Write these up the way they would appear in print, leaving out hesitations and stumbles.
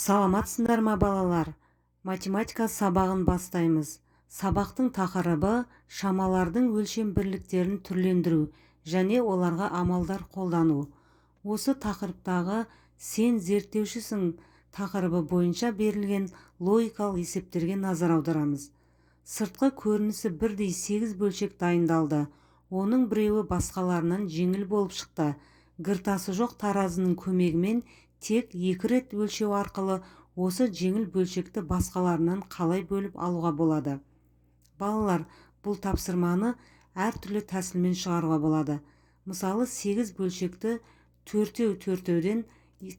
Саламатсыңдар ма балалар? Математика сабағын бастаймыз. Сабақтың тақырыбы шамалардың өлшем бірліктерін түрлендіру және оларға амалдар қолдану. Осы тақырыптағы сен зерттеушісің тақырыбы бойынша берілген логикалық есептерге назар аударамыз. Сыртқы көрінісі бірдей 8 бөлшек дайындалды. Оның біреуі басқаларынан жеңіл болып шықты. Гыртасы жоқ таразының көмегімен тек 2 рет өлшеу арқылы осы жеңіл бөлшекті басқаларынан қалай бөліп алуға болады. Балалар, бұл тапсырманы әртүрлі тәсілмен шығаруға болады. Мысалы, 8 бөлшекті төртеуден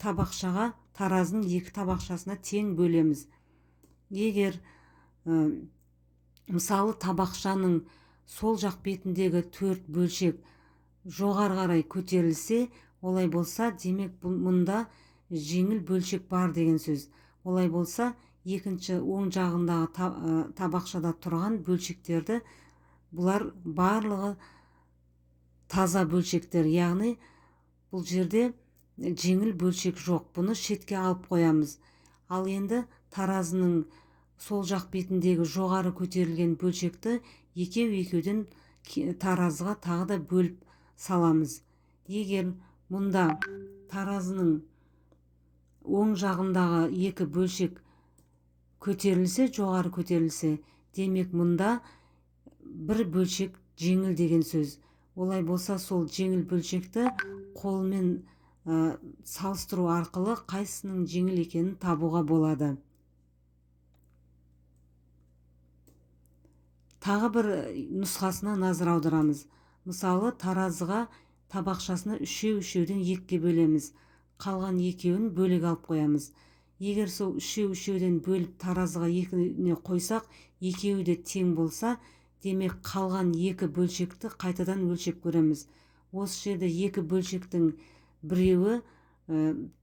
табақшаға таразының 2 табақшасына тең бөлеміз. Егер мысалы табақшаның сол жақ бетіндегі 4 бөлшек жоғары қарай көтерілсе, олай болса, демек мұнда жеңіл бөлшек бар деген сөз. Олай болса, екінші оң жағындағы табақшада тұрған бөлшектерді, бұлар барлығы таза бөлшектер, яғни бұл жерде жеңіл бөлшек жоқ. Бұны шетке алып қоямыз. Ал енді таразының сол жақ бетіндегі жоғары көтерілген бөлшекті екеуден таразыға тағы да бөліп саламыз. Егер мұнда таразының оң жағындағы 2 бөлшек көтерілсе, жоғары көтерілсе, демек мұнда бір бөлшек жеңіл деген сөз. Олай болса, сол жеңіл бөлшекті қолмен салыстыру арқылы қайсының жеңіл екенін табуға болады. Тағы бір нұсқасына назар аударамыз. Мысалы, таразыға табақшасына үшеуден 2-ге бөлеміз. Қалған 2-ін бөлек алып қоямыз. Егер сол үшеуден бөліп таразыға 2-не қойсақ, 2-і де тең болса, демек қалған 2 бөлшекті қайтадан өлшеп көреміз. Осы жерде 2 бөлшектің біреуі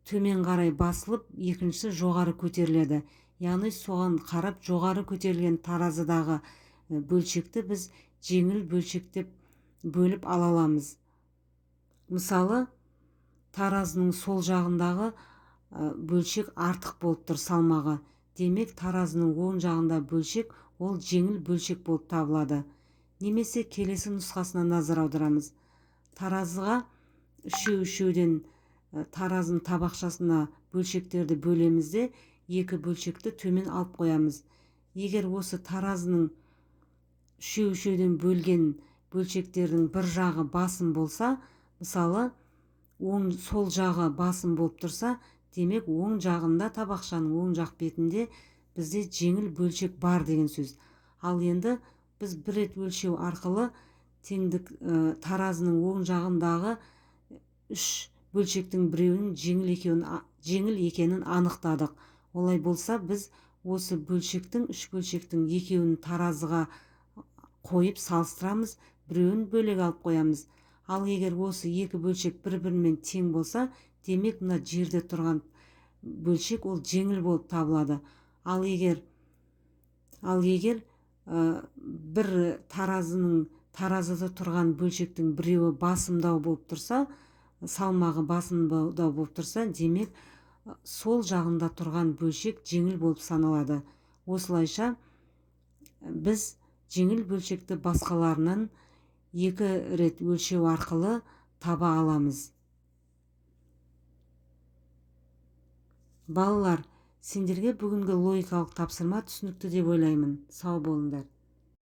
төмен қарай басылып, екіншісі жоғары көтеріледі. Яғни соған қарап жоғары көтерілген таразыдағы бөлшекті біз жеңіл бөлшек деп бөліп ала аламыз. Мысалы, таразының сол жағындағы бөлшек артық болып тұр салмағы. Демек, таразының оң жағында бөлшек ол жеңіл бөлшек болып табылады. Немесе келесі нұсқасына назар аударамыз. Таразыға үшеуден таразының табақшасына бөлшектерді бөлемізде, 2 бөлшекті төмен алып қоямыз. Егер осы таразының үшеуден бөлген бөлшектердің бір жағы басым болса, мысалы, сол жағы басым болып тұрса, демек оң жағында, табақшаның оң жақ бетінде бізде жеңіл бөлшек бар деген сөз. Ал енді біз бір рет өлшеу арқылы теңдік таразының оң жағындағы 3 бөлшектің біреуінің жеңіл екенін анықтадық. Олай болса, біз осы бөлшектің 3 бөлшектің 2-ін таразыға қойып салыстырамыз, біреуін бөлек алып қоямыз. Ал егер осы 2 бөлшек бір-бірімен тең болса, демек мына жерде тұрған бөлшек ол жеңіл болып табылады. Ал егер бір таразыда тұрған бөлшектің біреуі басымдау болып тұрса, салмағы басымдау болып тұрса, демек сол жағында тұрған бөлшек жеңіл болып саналады. Осылайша біз жеңіл бөлшекті басқаларынан 2 рет өлшеу арқылы таба аламыз. Балалар, сендерге бүгінгі логикалық тапсырма түсінікті деп ойлаймын. Сау болыңдар.